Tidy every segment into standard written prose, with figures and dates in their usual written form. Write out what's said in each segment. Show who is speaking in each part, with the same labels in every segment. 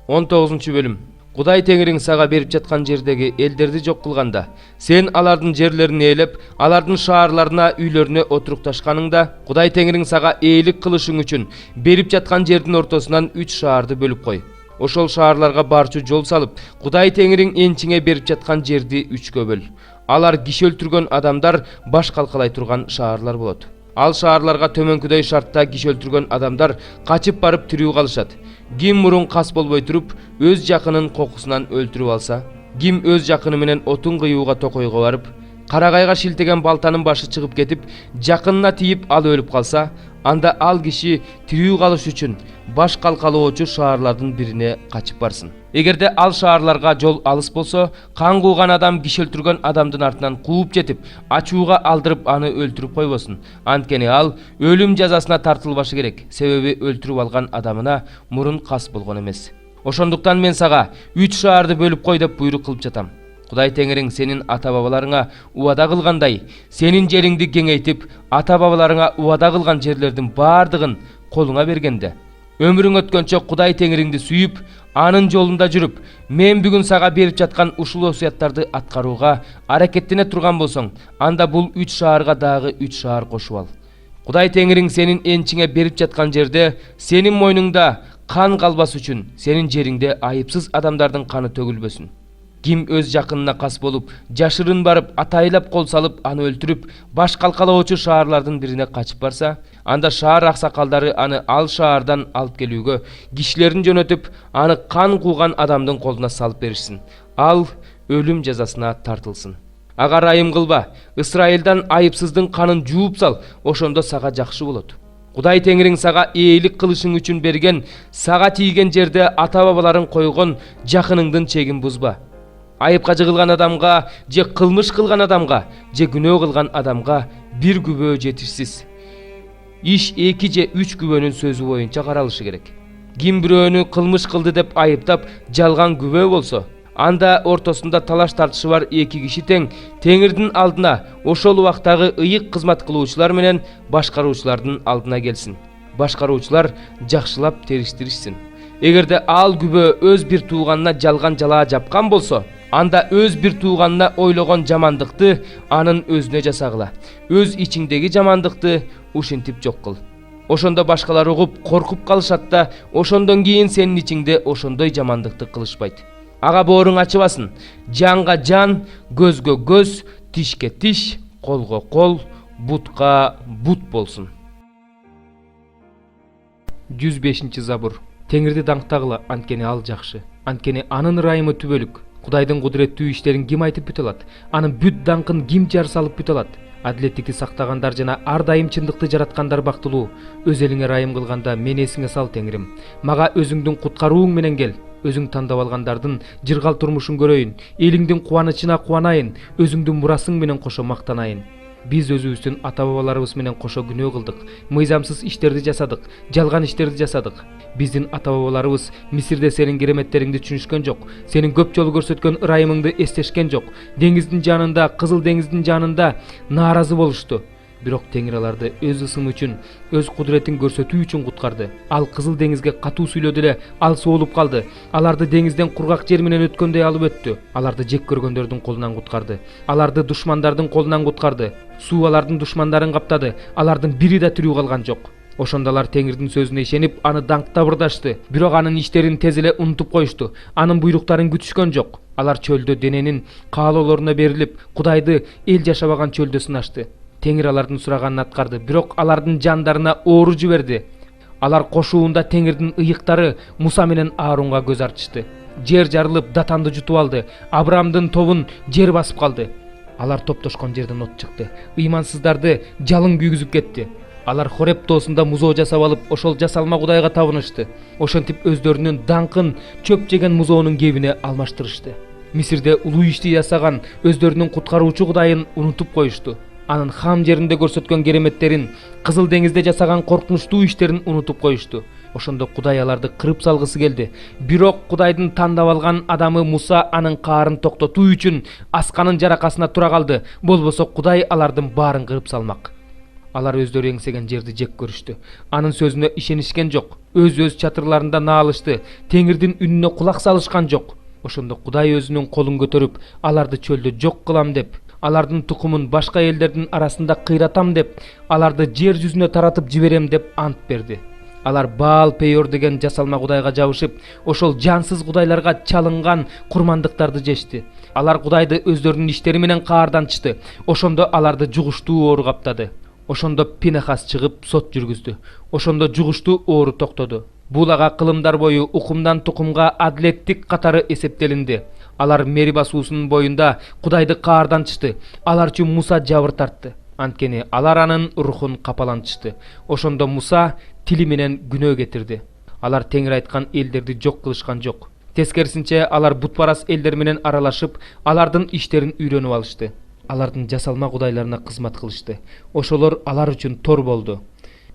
Speaker 1: 19 bölüm. Кудай Теңириң сага берип жаткан жердеги элдерди жок кылганда, сен алардын жерлерин ээлеп, алардын шаарларына, үйлөрүнө отурукташканыңда, Кудай Теңириң сага ээлик кылышың үчүн берип жаткан жердин ортосунан 3 шаарды бөлүп кой. Ошол шаарларга барчу жол салып, Кудай Теңириң энчиңе берип жаткан жерди 3кө бөл. Алар киши өлтүргөн адамдар баш калкалай турган шаарлар болот. Ал шаарларга төмөнкүдөй шартта киши өлтүргөн адамдар качып барып тирүү калышат. Ким мурун кас болбой туруп, өз жакынын кокусунан өлтүрүп алса, ким өз жакыны менен отун кыюуга токойго барып, карагайга шилтеген балтанын башы чыгып кетип, жакынына тийип ал өлүп калса, анда ал киши тирүү калыш үчүн баш калкалоочу шаарлардын бирине качып барсын. Эгерде ал шаарларга жол алыс болсо, кан кууган адам киши өлтүргөн адамдын артынан кууп жетип, ачууга алдырып аны өлтүрүп койбосун. Анткени ал өлүм жазасына тартылбашы керек, себеби өлтүрүп алган адамына мурун кас болгон эмес. Ошондуктан мен сага 3 шаарды бөлүп кой деп буйрук кылып жатам. Кудай Теңириң сенин ата-бабаларыңа убада кылгандай, сенин жериңди кеңейтип, ата-бабаларыңа убада кылган жерлердин бардыгын колуңа бергенде, өмүрүң өткөнчө Кудай Теңириңди сүйүп, анын жолунда жүрүп, мен бүгүн сага берип жаткан ушул осуяттарды аткарууга аракеттене турган болсоң, анда бул 3 шаарга дагы 3 шаар кошуп ал. Кудай Теңириң сенин энчиңе берип жаткан жерде сенин мойнуңда кан калбас үчүн сенин жериңде айыпсыз адамдардын каны төгүлбөсүн. Ким өз жакынына кас болуп, жашырын барып, атайлап кол салып, аны өлтүрүп, баш калкалоочу шаарлардын бирине качып барса, анда шаар аксакалдары аны ал шаардан алып келүүгө кишилерин жөнөтүп, аны кан кууган адамдын колуна салып беришсин. Ал өлүм жазасына тартылсын. Ага райым кылба, Исраилдан айыпсыздын канын жууп сал, ошондо сага жакшы болот. Кудай Теңириң сага ээлик кылышың үчүн берген, сага тийген жерде ата-бабаларың койгон жакыныңдын чегин бузба. Айыпка жыгылган адамга, же кылмыш кылган адамга, же күнөө кылган адамга бир күбө жетишсиз. Иш 2 же 3 күбөнүн сөзү боюнча каралышы керек. Ким бирөөнү кылмыш кылды деп айыптап, жалган күбө болсо, анда ортосунда талаш тартышы бар 2 киши тең Теңирдин алдына, ошол убактагы ыйык кызмат кылуучулар менен башкаруучулардын алдына келсин. Башкаруучулар жакшылап териштиришсин. Эгерде ал күбө өз бир тууганына жалган жалаа жапкан болсо, анда өз бир тууганына ойлогон жамандыкты анын өзүнө жасагыла. Өз ичиңдеги жамандыкты ушинтип жок кыл. Ошондо башкалар угуп, коркуп калышат да, ошондон кийин сенин ичиңде ошондой жамандыкты кылышпайт. Ага бооруң ачыбасын. Жанга жан, көзгө көз, тишке тиш, колго кол, бутка бут болсун. 105 Забур. Теңирди даңктагыла, анткени ал жакшы. Анткени анын ырайымы түбөлүк. Кудайдын кудуреттүү иштерин ким айтып бүтө алат? Анын бүт даңкын ким жар салып бүтө алат? Адилеттикти сактагандар жана ар дайым чындыкты жараткандар бактылуу. Өз элиңе райым кылганда мени эсиңе сал, Теңирим. Мага өзүңдүн куткарууң менен кел. Өзүң тандап алгандардын жыргал турмушун көрөйүн. Элиңдин кубанычына кубанайын. Өзүңдүн мурасың менен кошо мактанайын. Биз өзүбүздүн ата-бабаларыбыз менен кошо күнөө кылдык. Мыйзамсыз иштерди жасадык, жалган иштерди жасадык. Биздин ата-бабаларыбыз Мисирде сенин кереметтериңди түшүнүшкөн жок. Сенин көп жолу көрсөткөн ырайымыңды эстешкен жок. Деңиздин жанында, Кызыл деңиздин жанында нааразы болушту. Бирок Теңир аларды өз ысымы үчүн, өз кудуретин көрсөтүү үчүн куткарды. Ал Кызыл деңизге катуу сүйлөдү эле, ал соолуп калды. Аларды деңизден кургак жер менен өткөндөй алып өттү. Аларды жек көргөндөрдүн колунан куткарды. Аларды душмандардын колунан куткарды. Суу алардын душмандарын каптады. Алардын бири да тирүү калган жок. Ошондо алар Теңирдин сөзүнө ишенип, аны даңктап ырдашты. Бирок анын иштерин тез эле унутуп коюшту. Анын буйруктарын күтүшкөн жок. Алар чөлдө дененин каалоолоруна берилип, Кудайды эл жашабаган чөлдө сынашты. Теңир алардын сураганын аткарды, бирок алардын жандарына оору жиберди. Алар кошуунда Теңирдин ыйыктары Муса менен Аарунга көз артышты. Жер жарылып, Датанды жутуп алды. Абрамдын тобун жер басып калды. Алар топтошкон жерден от чыкты. Ыймансыздарды жалын күйгүзүп кетти. Алар Хореп тоосунда музоо жасап алып, ошол жасалма Кудайга табынышты. Ошентип өздөрүнүн даңкын чөп жеген музоонун кебине алмаштырышты. Мисирде улуу ишти жасаган өздөрүнүн куткаруучу Кудайын унутуп коюшту. Анын Хам жеринде көрсөткөн кереметтерин, Кызыл деңизде жасаган коркунучтуу иштерин унутуп коюшту. Ошондо Кудай аларды кырып салгысы келди. Бирок Кудайдын тандап алган адамы Муса анын каарын токтотуу үчүн асканын жаракасына тура калды. Болбосо Кудай алардын баарын кырып салмак. Алар өздөрү эңсеген жерди жек көрүштү. Анын сөзүнө ишенишкен жок. Өз чатырларында наалышты. Теңирдин үнүнө кулак салышкан жок. Ошондо Кудай өзүнүн колун көтөрүп, аларды чөлдө жок кылам деп, алардын тукумун башка элдердин арасында кыйратам деп, аларды жер жүзүнө таратып жиберем деп ант берди. Алар Баал Пейор деген жасалма кудайга жабышып, ошол жансыз кудайларга чалынган курмандыктарды жешти. Алар Кудайды өздөрүнүн иштери менен каардантышты. Ошондо аларды жугуштуу оору каптады. Ошондо Пинахас чыгып сот жүргүздү. Ошондо жугуштуу оору токтоду. Бул ага кылымдар бою укумдан тукумга адилеттик катары эсептелинди. Алар Мериба суусунун боюнда Кудайды каардантышты. Алар үчүн Муса жабыр тартты. Анткени алар анын рухун капалантышты. Ошондо Муса тили менен күнөө кетирди. Алар Теңир айткан элдерди жок кылышкан жок. Тескерисинче алар бутпарас элдер менен аралашып, алардын иштерин үйрөнүп алышты. Алардын жасалма кудайларына кызмат кылышты. Ошолор алар үчүн тор болду.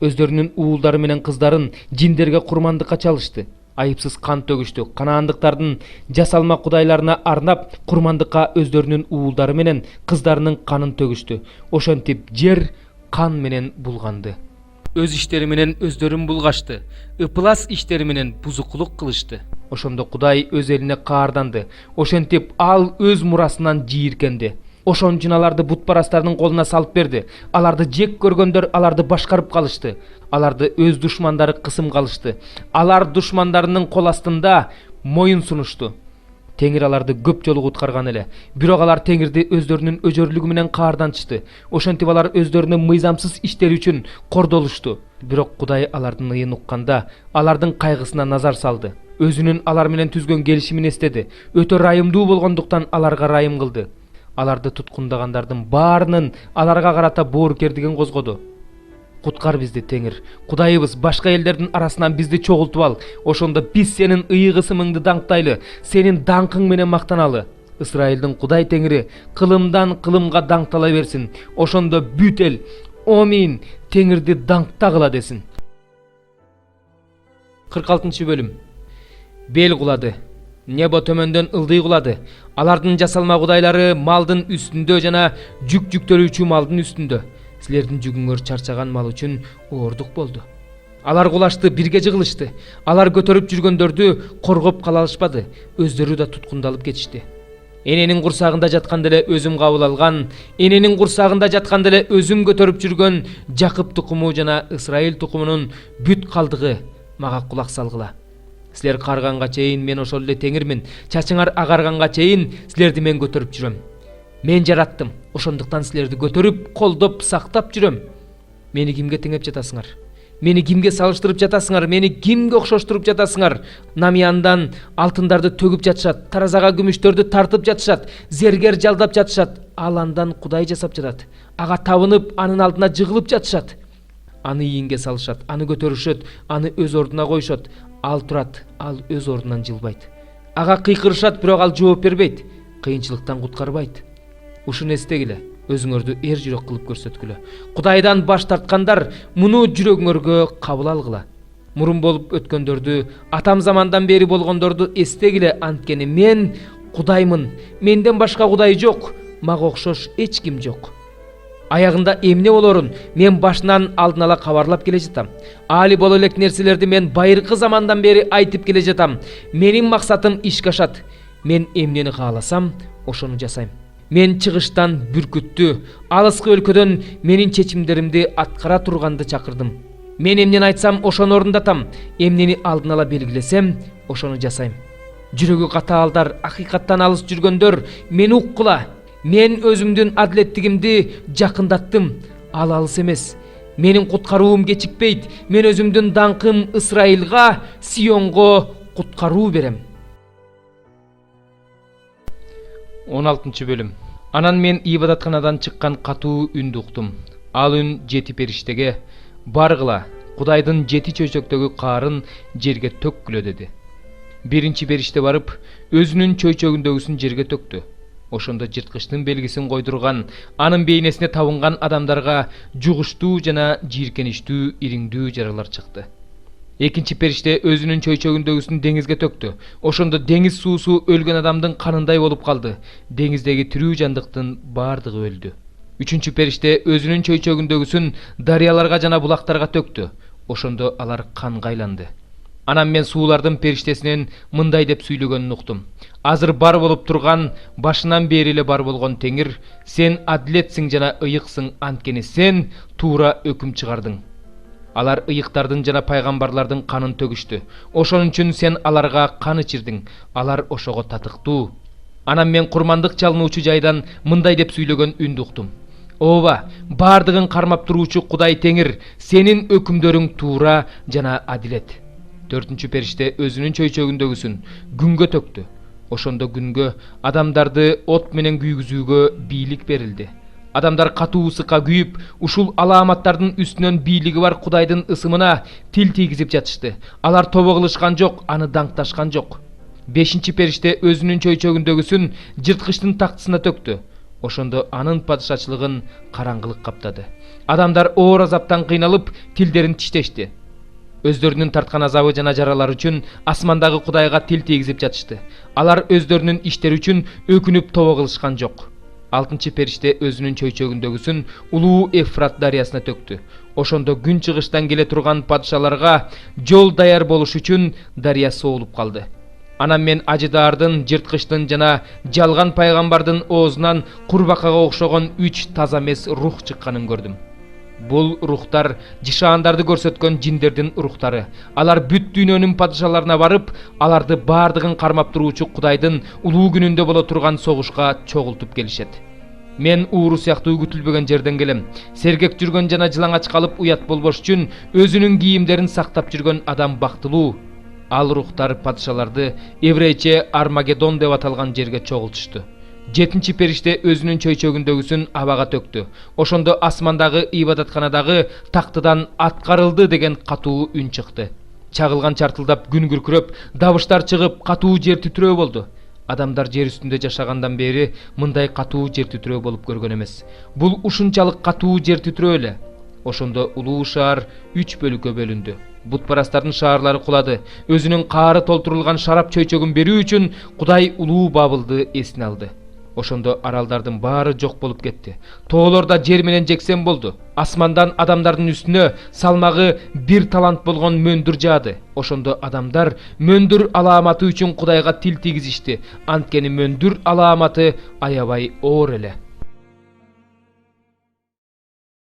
Speaker 1: Өздөрүнүн уулдары менен кыздарын жиндерге курмандыкка чалышты. Айыпсыз кан төгүштү. Канаандыктардын жасалма кудайларына арнап курмандыкка өздөрүнүн уулдары менен кыздарынын канын төгүштү. Ошентип жер кан менен булганды. Өз иштери менен өздөрүн булгашты. Ыпылас иштери менен бузукулук кылышты. Ошондо Кудай өз элине каарданды. Ошентип ал өз мурасынан жийиркенди. Ошон үчүн аларды бутпарастардын колуна салып берди. Аларды жек көргөндөр аларды башкарып калышты. Аларды өз душмандары кысым калышты. Алар душмандарынын кол астында моюн сунушту. Теңир аларды көп жолу куткарган эле. Бирок алар Теңирди өздөрүнүн өжөрлүгү менен каардантышты. Ошентип алар өздөрүнүн мыйзамсыз иштери үчүн кордолушту. Бирок Кудай алардын ыйын укканда, алардын кайгысына назар салды. Өзүнүн алар менен түзгөн келишимин эстеди. Өтө райымдуу болгондуктан аларга райым кылды. Аларды туткундагандардын баарынын аларга карата боорукердигин козгоду. Куткар бизди Теңир. Кудайыбыз, башка элдердин арасынан бизди чогултуп ал. Ошондо биз сенин ыйык ысымыңды даңктайлы, сенин даңкың менен мактаналы. Исраилдин Кудай Теңири кылымдан кылымга даңктала берсин. Ошондо бүт эл Омин Теңирди даңктагыла десин. 46-бөлүм. Бел кулады. Небо төмөндөн ылдый кулады. Алардын жасалма кудайлары малдын үстүндө жана жүк жүктөрүүчү малдын үстүндө. Силердин жүгүңөр чарчаган мал үчүн оордук болду. Алар кулашты, бирге жыгылышты. Алар көтөрүп жүргөндөрдү коргоп кала алышпады. Өздөрү да туткундалып кетишти. Эненин курсагында жатканда эле өзүм кабыл алган, эненин курсагында жатканда эле өзүм көтөрүп жүргөн Жакып тукуму жана Исраил тукумунун бүт калдыгы мага кулак салгыла. Силер карганга чейин мен ошол эле Теңирмин. Чачыңар агарганга чейин силерди мен көтөрүп жүрөм. Мен жараттым. Ошондуктан силерди көтөрүп, колдоп, сактап жүрөм. Мени кимге теңеп жатасыңар? Мени кимге салыштырып жатасыңар? Мени кимге окшоштуруп жатасыңар? Намияндан алтындарды төгүп жатышат, таразага күмүштөрдү тартып жатышат, зергер жалдап жатышат. Ал андан Кудай жасап жатат. Ага табынып, анын алдына жыгылып жатышат. Аны ийинге салышат, аны көтөрүшөт, аны өз ордуна коюшат. Ал турат, ал өз ордунан жылбайт. Ага кыйкырышат, бирок ал жооп бербейт. Кыйынчылыктан куткарбайт. Ушуну эстегиле, өзүңөрдү эр жүрөк кылып көрсөткүлө. Кудайдан баш тарткандар муну жүрөгүңөргө кабыл алгыла. Мурун болуп өткөндөрдү, атам замандан бери болгондорду эстегиле, анткени мен Кудаймын. Менден башка Кудай жок, мага окшош эч ким жок. Аягында эмне болорун мен башынан алдын ала кабарлап келе жатам. Али боло элек нерселерди мен байыркы замандан бери айтып келе жатам. Менин максатым ишке ашат. Мен эмнени кааласам, ошону жасайм. Мен чыгыштан бүркүттү, алыскы өлкөдөн менин чечимдеримди аткара турганды чакырдым. Мен эмнени айтсам, ошону орундатам. Эмнени алдын ала белгилесем, ошону жасайм. Жүрөгү катаалдар, акыйкаттан алыс жүргөндөр мени уккула. Мен өзүмдүн адилеттигимди жакындаттым. Ал алыс эмес. Менин куткаруум кечикпейт. Мен өзүмдүн даңкым Исраилга, Сионго куткаруу берем. 16-бөлүм. Анан мен ибадатканадан чыккан катуу үндү уктум. Ал үн 7 периштеге: баргыла, Кудайдын 7 чөйчөктөгү каарын жерге төккүлө деди. Биринчи периште барып, өзүнүн чөйчөгүндөгүсүн жерге төктү. Ошондо жырткычтын белгисин койдурган, анын бейнесине табынган адамдарга жугуштуу жана жийиркеничтүү ириңдүү жаралар чыкты. Экинчи периште өзүнүн чөйчөгүндөгүсүн деңизге төктү. Ошондо деңиз суусу өлгөн адамдын канындай болуп калды. Деңиздеги тирүү жандыктын баардыгы өлдү. Үчүнчү периште өзүнүн чөйчөгүндөгүсүн дарыяларга жана булактарга төктү. Ошондо алар канга айланды. Анан мен суулардын периштесинен мындай деп сүйлөгөнүн уктум. Азыр бар болуп турган, башынан бери эле бар болгон Теңир, сен адилетсиң жана ыйыксың, анткени сен туура өкүм чыгардың. Алар ыйыктардын жана пайгамбарлардын канын төгүштү. Ошон үчүн сен аларга кан ичирдиң. Алар ошого татыктуу. Анан мен курмандык чалынуучу жайдан мындай деп сүйлөгөн үндү уктум. Ооба, бардыгын кармап туруучу Кудай Теңир, сенин өкүмдөрүң туура жана адилет. Төртүнчү периште өзүнүн чөйчөгүндөгүсүн күнгө төктү. Ошондо күнгө адамдарды от менен күйгүзүүгө бийлик берилди. Адамдар катуу ысыкка күйүп, ушул алааматтардын үстүнөн бийлиги бар Кудайдын ысымына тил тийгизип жатышты. Алар тобо кылышкан жок, аны даңкташкан жок. Бешинчи периште өзүнүн чөйчөгүндөгүсүн жырткычтын тактысына төктү. Ошондо анын падышачылыгын караңгылык каптады. Адамдар оор азаптан кыйналып, тилдерин тиштешти. Өздөрүнүн тарткан азабы жана жаралары үчүн асмандагы Кудайга тил тийгизип жатышты. Алар өздөрүнүн иштери үчүн өкүнүп тобо кылышкан жок. Алтынчы периште өзүнүн чөйчөгүндөгүсүн улуу Эфрат дарыясына төктү. Ошондо күн чыгыштан келе турган падышаларга жол даяр болуш үчүн дарыя соолуп калды. Анан мен ажыдаардын, жырткычтын жана жалган пайгамбардын оозунан курбакага окшогон 3 таза эмес рух чыкканын көрдүм. Бул рухтар жишаандарды көрсөткөн жиндердин рухтары. Алар бүт дүйнөнүн падышаларына барып, аларды бардыгын кармап туруучу Кудайдын улуу күнүндө боло турган согушка чогултуп келишет. Мен ууру сыяктуу күтүлбөгөн жерден келем. Сергек жүргөн жана жылаңач калып уят болбош үчүн өзүнүн кийимдерин сактап жүргөн адам бактылуу. Ал рухтар падышаларды еврейче Армагеддон деп аталган жерге чогултушту. Жетинчи периште өзүнүн чөйчөгүндөгүсүн абага төктү. Ошондо асмандагы ибадатканадагы тактыдан аткарылды деген катуу үн чыкты. Чагылган чартылдап күн күркүрөп, дабыштар чыгып, катуу жер титирөө болду. Адамдар жер үстүндө жашагандан бери мындай катуу жер титирөө болуп көргөн эмес. Бул ушунчалык катуу жер титирөө эле. Ошондо улуу шаар 3 бөлүккө бөлүндү. Бутпарастардын шаарлары кулады. Өзүнүн каары толтурулган шарап чөйчөгүн берүү үчүн Кудай улуу Бабылды эсине алды. Ошондо аралдардын баары жок болуп кетти. Тоолорда жер менен жексен болду. Асмандан адамдардын үстүнө салмагы 1 талант болгон мөндүр жаады. Ошондо адамдар мөндүр алааматы үчүн Кудайга тил тийгизишти. Анткени мөндүр алааматы аябай оор эле.